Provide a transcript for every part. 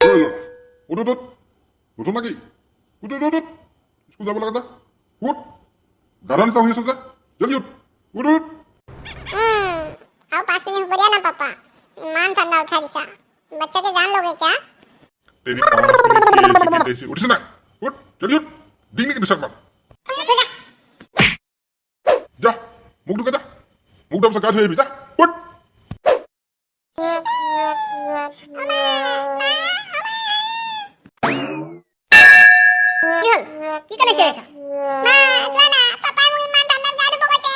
উঠ উঠ উঠ উঠ নাকি উঠ উঠ উঠ উঠ স্কুল যাব লাগে উঠ গাধা নিচিনা হৈ আছ যে জলদি উঠ উঠ উঠ और 5 मिनट हो गया ना पापा मान ठंडा उठा दिशा बच्चे के जान लोगे क्या तेरी 5 मिनट की ऐसी उठ से ना उठ जल्दी उठ डींग के दिशा मार जा मुख ढुका जा मुख ढक से काट है भी जा उठ কি করে শেষ মা জানা পাপা মুই মান ঠান্ডা গাড়ি বকছে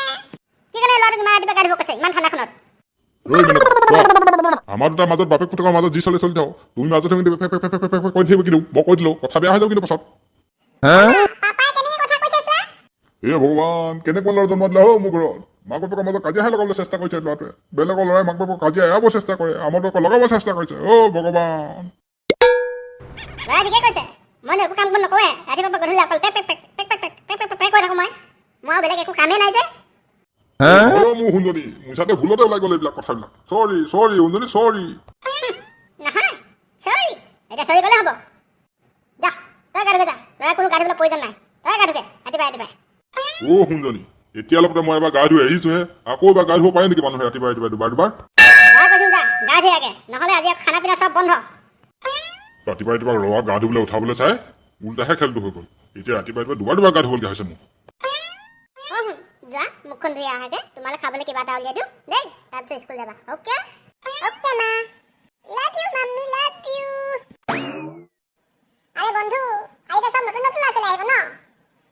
কি করে লড় মা দিবা গাড়ি বকছে মান ঠান্ডা খনত আমার দুটাৰ মাজত বাপেক পুতেকৰ মাজত যি চলি থাও তুমি মাজত থাকি কৈ থাকিব কিন্তু মই কৈ দিলো কথা বেয়া হৈ যাব কিন্তু পাছত পাপাই কেনে কথা কৈছে হে ভগৱান কেনেকুৱা ল'ৰা জন্ম দিলা মোৰ ঘৰত মাক বাপেকৰ মাজত কাজিয়াহে লগাবলৈ চেষ্টা কৰিছে ল'ৰাটোৱে বেলেগৰ ল'ৰাই মাক বাপেকক কাজিয়া এৰাব চেষ্টা কৰে আমাৰ আকৌ লগাব চেষ্টা কৰিছে ভগৱান ল'ৰা ঠিকে কৈছে মই একো কাম নকৰে ৰাতিপুৱা গধূলি অকল pack pack pack pack pack pack pack কৰি থাকো মই বেলেগ একো কামেই নাই যে মোৰ সুন্দৰী মুছাতে ভুলতে ওলাই গ'ল এইবিলাক কথাবিলাক চৰি সুন্দৰী চৰি নহয় চৰি এটা চৰি গ'লে হ'ব যা তই গাড়ী যা ল'ৰা কোনো গাড়ী বোলে প্ৰয়োজন নাই তই গাড়ী ৰাতিপুৱা সুন্দৰী এতিয়া অলপতে মই এবাৰ গা ধুই আহিছোহে আকৌ এবাৰ গা ধুব পাৰে নেকি মানুহে ৰাতিপুৱা দুবাৰ মই কৈছো যা গা ধুই আগে নহ'লে আজি খানা পিনা চব বন্ধ ৰাতিপুৱা ল'ৰা গা ধুবলৈ উঠাবলৈ চাই উল্টাহে খেলটো হৈ গ'ল এতিয়া ৰাতিপুৱা দুবাৰ গা ধুবলগীয়া হৈছে মোক যোৱা মুখখন ধুই আহাগে তোমালে খাবলৈ কিবা এটা উলিয়াই দিওঁ দেই তাৰপিছত স্কুল যাবা অ'কে মা love you mummy love you আৰে বন্ধু আইতা সব নতুন নতুন আছে আহিব ন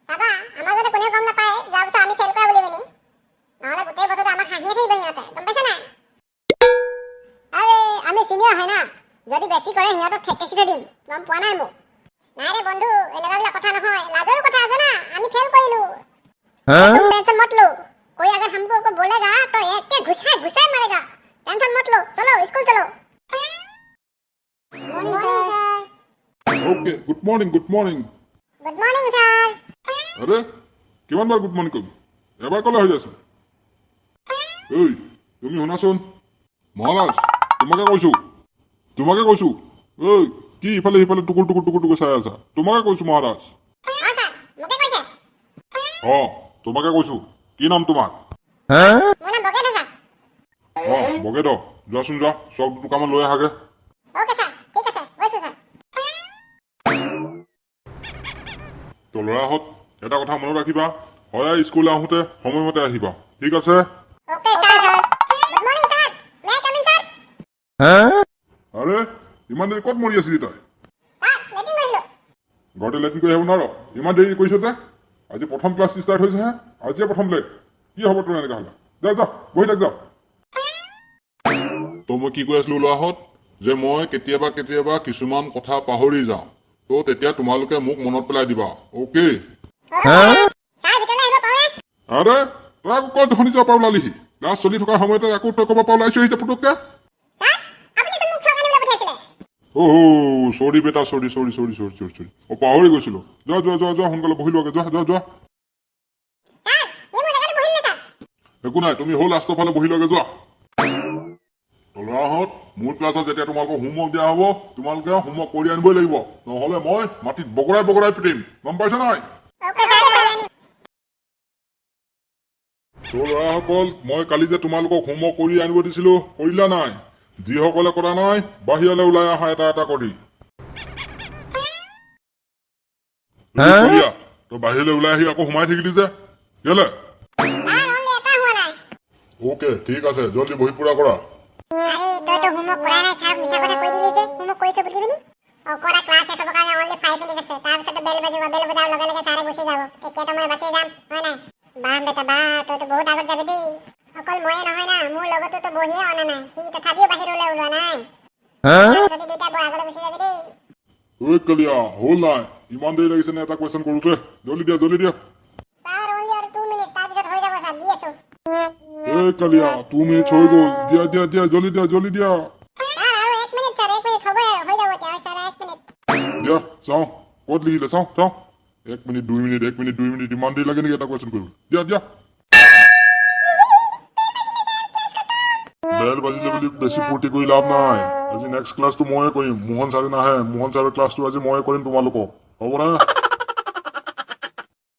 চাবা আমাৰ যদি কোনেও গম নাপায় যোৱাৰ পিছত আমি ফেল কৰা বুলি মেলি নহ'লে গোটেই বছৰটো আমাক হাঁহিয়ে থাকিব সিহঁতে গম পাইছা নাই আৰে আমি চিনিয়ৰ হয় না যদি বেছি কৰে সিহঁতক ঠেকেচি থৈ দিম গম পোৱা নাই মোক নাই ৰে বন্ধু এনেকুৱাবিলাক কথা নহয় লাজৰো কথা আছে না আমি ফেল কৰিলোঁ तुम टेंशन मत लो कोई अगर हमको को बोलेगा तो एक के घुसाए मारेगा टेंशन मत लो चलो स्कूल चलो okay good morning good morning sir अरे কিমান বাৰ গুড মৰ্নিং কবি এবাৰ ক'লে হৈ যাইছে এই তুমি শুনাচোন মহাৰাজ তোমাকে কৈছো এই কি ইফালে সিফালে টুকুৰ চাই আছা তোমাকে কৈছো মহাৰাজ তোমাকে কৈছো কি নাম তোমাৰ মোৰ নাম বগেদ স্যাৰ বগেদ যোৱাচোন যোৱা চক দোকানত লৈ আহাগে ওকে স্যাৰ ঠিক আছে গৈছো স্যাৰ তো ল'ৰাহঁত এটা কথা মনত ৰাখিবা সদায় স্কুল আহোঁতে সময়মতে আহিবা ঠিক আছে okay sir good morning sir May come in sir আৰে ইমান দেৰি ক'ত মৰি আছিলি তই লেটিন গৈছিলো ঘৰতে লেটিন কৰি আহিব নোৱাৰ ইমান দেৰি কৰিছ যে আজি প্ৰথম ক্লাছ ষ্টাৰ্ট হৈছেহে আজিয়ে প্ৰথম লেট কি হ'ব তোৰ এনেকুৱা হ'লে যা বহি থাক যা তো মই কি কৈ আছিলো ল'ৰাহঁত যে মই কেতিয়াবা কিছুমান কথা পাহৰি যাওঁ তো তেতিয়া তোমালোকে মোক মনত পেলাই দিবা অ'কে আৰে তই আকৌ ক'ত ধনি যাব পাৰ ওলালিহি ক্লাছ চলি থকাৰ সময়তে আকৌ তই ক'ব পাৰ ওলাইছো এতিয়া পুতুককে চৰি বেটা চৰি পাহৰি গৈছিলো যোৱা সোনকালে বহি লোৱাগে যোৱা একো নাই তুমি হ'ল লাষ্টৰ ফালে বহি লোৱাগে যোৱা ল'ৰাহঁত মোৰ ক্লাছত যেতিয়া তোমালোকক হোমৱৰ্ক দিয়া হ'ব তোমালোকে হোমৱৰ্ক কৰি আনিবই লাগিব নহ'লে মই মাটিত বগৰাই পিটিম গম পাইছা নাই ল'ৰাসকল মই কালি যে তোমালোকক হোমৱৰ্ক কৰি আনিব দিছিলো কৰিলা নাই যিসকলে কৰা নাই বাহিৰলৈ ওলাই আহা এটা কৰি তো বাহিৰলৈ ওলাই আহি আকৌ সোমাই থাকিলি যে কেলে ওকে ঠিক আছে জলদি বহি পুৰা কৰা তই তো হোমৱৰ্ক কৰা নাই স্যাৰ মিছা কথা কৈ দিলি যে হোমৱৰ্ক কৰিছ বুলি পিনি কৰা ক্লাছ শেষ হ'বৰ কাৰণে অনলি 5 মিনিট আছে তাৰপিছত বেল বাজিব লগে স্যাৰে গুচি যাব তেতিয়া তো মই বাচি যাম হয় নাই বেটা তই তো বহুত আগত যাবি দেই অকল ময়ে নহয় না মোৰ লগতো তো বহিয়ে অনা নাই সি তথাপিও বাহিৰলৈ ওলোৱা নাই যদি দুটা বৰ আগলৈ গুচি যাবি দেই ঐ কলিয়া হ'ল নাই ইমান দেৰি লাগিছে নে এটা কুৱেশ্যন কৰোঁতে জলদি দিয়া স্যাৰ অনলি আৰু 2 মিনিট তাৰপিছত হৈ যাব স্যাৰ দি আছো এই কলিয়া 2 মিনিট হৈ গ'ল দিয়া জলদি দিয়া স্যাৰ আৰু 1 মিনিট স্যাৰ 1 মিনিট হ'ব হৈ যাব এতিয়া স্যাৰ 1 মিনিট দিয়া চাওঁ ক'ত লিখিলে চাওঁ 1 মিনিট 2 মিনিট ইমান দেৰি লাগে নেকি এটা কুৱেশ্যন কৰিব দিয়া বেল বাজিলে বুলি বেছি ফূৰ্তি কৰি লাভ নাই আজি নেক্সট ক্লাছটো ময়ে কৰিম মোহন ছাৰে নাহে মোহন ছাৰৰ ক্লাছটো আজি ময়ে কৰিম তোমালোকক হ'ব না